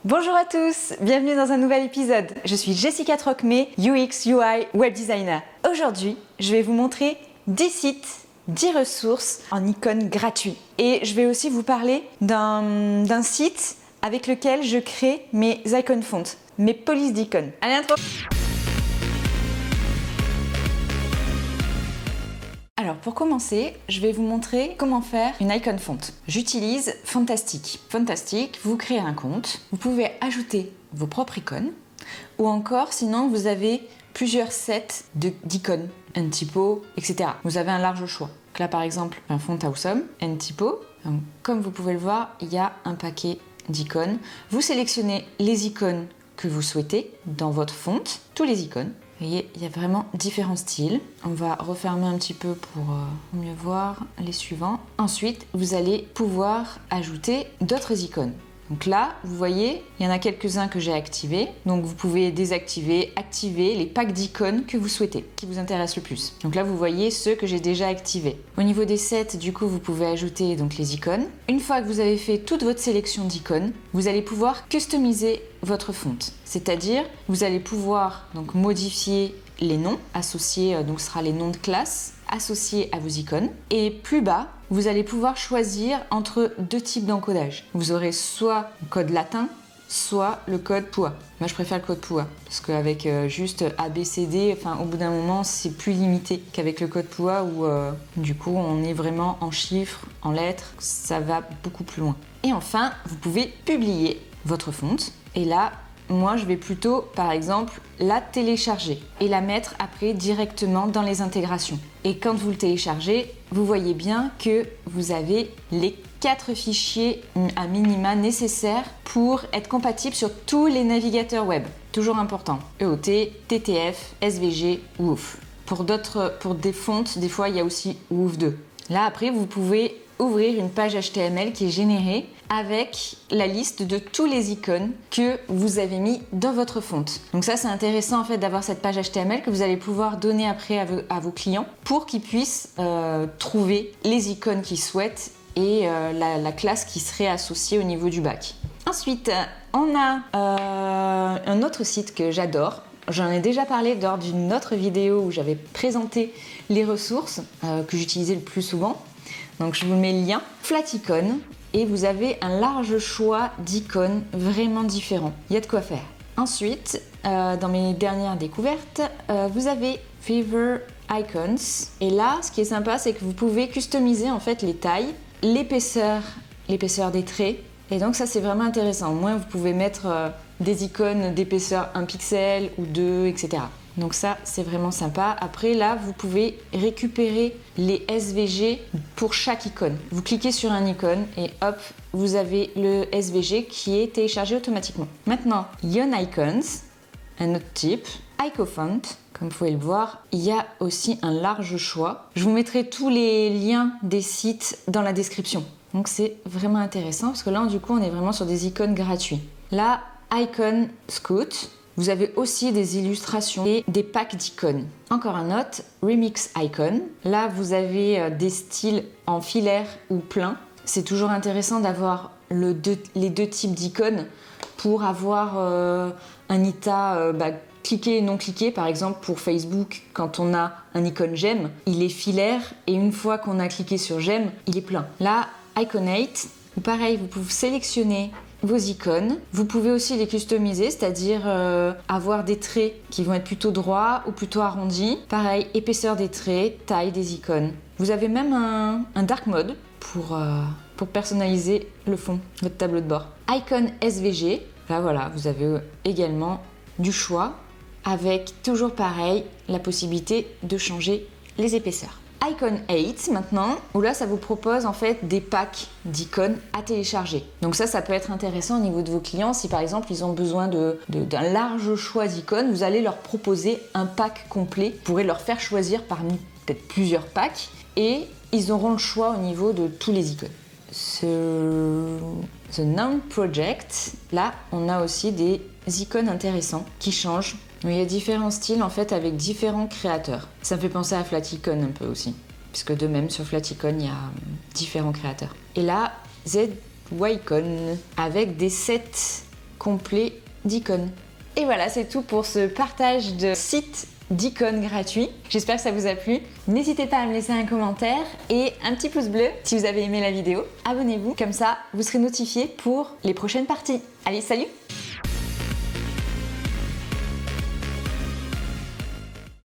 Bonjour à tous, bienvenue dans un nouvel épisode. Je suis Jessica Trocmé, UX UI Web Designer. Aujourd'hui, je vais vous montrer 10 sites, 10 ressources en icônes gratuits. Et je vais aussi vous parler d'un site avec lequel je crée mes icon fonts, mes polices d'icônes. Allez, intro. Alors pour commencer, je vais vous montrer comment faire une icon font. J'utilise Fontastic. Fontastic, vous créez un compte, vous pouvez ajouter vos propres icônes ou encore sinon vous avez plusieurs sets d'icônes, un typo, etc. Vous avez un large choix. Donc là par exemple, un font awesome, un typo. Donc, comme vous pouvez le voir, il y a un paquet d'icônes. Vous sélectionnez les icônes que vous souhaitez dans votre font, tous les icônes. Vous voyez, il y a vraiment différents styles. On va refermer un petit peu pour mieux voir les suivants. Ensuite, vous allez pouvoir ajouter d'autres icônes. Donc là, vous voyez, il y en a quelques-uns que j'ai activés. Donc vous pouvez désactiver, activer les packs d'icônes que vous souhaitez, qui vous intéressent le plus. Donc là, vous voyez ceux que j'ai déjà activés. Au niveau des sets, du coup, vous pouvez ajouter donc les icônes. Une fois que vous avez fait toute votre sélection d'icônes, vous allez pouvoir customiser votre font. C'est-à-dire, vous allez pouvoir donc modifier les noms associés, donc ce sera les noms de classe associés à vos icônes. Et plus bas, vous allez pouvoir choisir entre deux types d'encodage. Vous aurez soit le code latin, soit le code PUA. Moi, je préfère le code PUA parce qu'avec juste ABCD, au bout d'un moment, c'est plus limité qu'avec le code PUA où du coup, on est vraiment en chiffres, en lettres. Ça va beaucoup plus loin. Et enfin, vous pouvez publier votre font. Et là, moi, je vais plutôt, par exemple, la télécharger et la mettre après directement dans les intégrations. Et quand vous le téléchargez, vous voyez bien que vous avez les 4 fichiers à minima nécessaires pour être compatible sur tous les navigateurs web. Toujours important. EOT, TTF, SVG, WOOF. Pour des fontes, des fois, il y a aussi WOOF 2. Là, après, vous pouvez ouvrir une page HTML qui est générée avec la liste de tous les icônes que vous avez mis dans votre font. Donc ça, c'est intéressant en fait d'avoir cette page HTML que vous allez pouvoir donner après à vos clients pour qu'ils puissent trouver les icônes qu'ils souhaitent et la classe qui serait associée au niveau du bac. Ensuite, on a un autre site que j'adore. J'en ai déjà parlé lors d'une autre vidéo où j'avais présenté les ressources que j'utilisais le plus souvent. Donc je vous mets le lien, Flaticon, et vous avez un large choix d'icônes vraiment différents. Il y a de quoi faire. Ensuite, dans mes dernières découvertes, vous avez Fever Icons. Et là, ce qui est sympa, c'est que vous pouvez customiser en fait les tailles, l'épaisseur des traits. Et donc ça, c'est vraiment intéressant. Au moins, vous pouvez mettre des icônes d'épaisseur 1 pixel ou 2, etc. Donc ça, c'est vraiment sympa. Après, là, vous pouvez récupérer les SVG pour chaque icône. Vous cliquez sur un icône et hop, vous avez le SVG qui est téléchargé automatiquement. Maintenant, Yon Icons, un autre type. IcoFont, comme vous pouvez le voir, il y a aussi un large choix. Je vous mettrai tous les liens des sites dans la description. Donc c'est vraiment intéressant parce que là, du coup, on est vraiment sur des icônes gratuits. Là, Icon Scout. Vous avez aussi des illustrations et des packs d'icônes. Encore un autre, Remix Icon. Là, vous avez des styles en filaire ou plein. C'est toujours intéressant d'avoir les deux types d'icônes pour avoir un état cliqué et non cliqué. Par exemple, pour Facebook, quand on a un icône j'aime, il est filaire et une fois qu'on a cliqué sur j'aime, il est plein. Là, Iconate, pareil, vous pouvez sélectionner vos icônes. Vous pouvez aussi les customiser, c'est-à-dire avoir des traits qui vont être plutôt droits ou plutôt arrondis. Pareil, épaisseur des traits, taille des icônes. Vous avez même un dark mode pour personnaliser le fond, votre tableau de bord. Icon SVG, là voilà, vous avez également du choix avec toujours pareil, la possibilité de changer les épaisseurs. Icon 8 maintenant, où là ça vous propose en fait des packs d'icônes à télécharger. Donc ça peut être intéressant au niveau de vos clients. Si par exemple ils ont besoin d'un large choix d'icônes, vous allez leur proposer un pack complet. Vous pourrez leur faire choisir parmi peut-être plusieurs packs et ils auront le choix au niveau de tous les icônes. The Noun Project, là on a aussi des icônes intéressants qui changent. Il y a différents styles en fait avec différents créateurs. Ça me fait penser à Flaticon un peu aussi, puisque de même sur Flaticon il y a différents créateurs. Et là, ZYcon avec des sets complet d'icônes. Et voilà, c'est tout pour ce partage de sites d'icônes gratuits. J'espère que ça vous a plu. N'hésitez pas à me laisser un commentaire et un petit pouce bleu si vous avez aimé la vidéo. Abonnez-vous, comme ça vous serez notifié pour les prochaines parties. Allez, salut!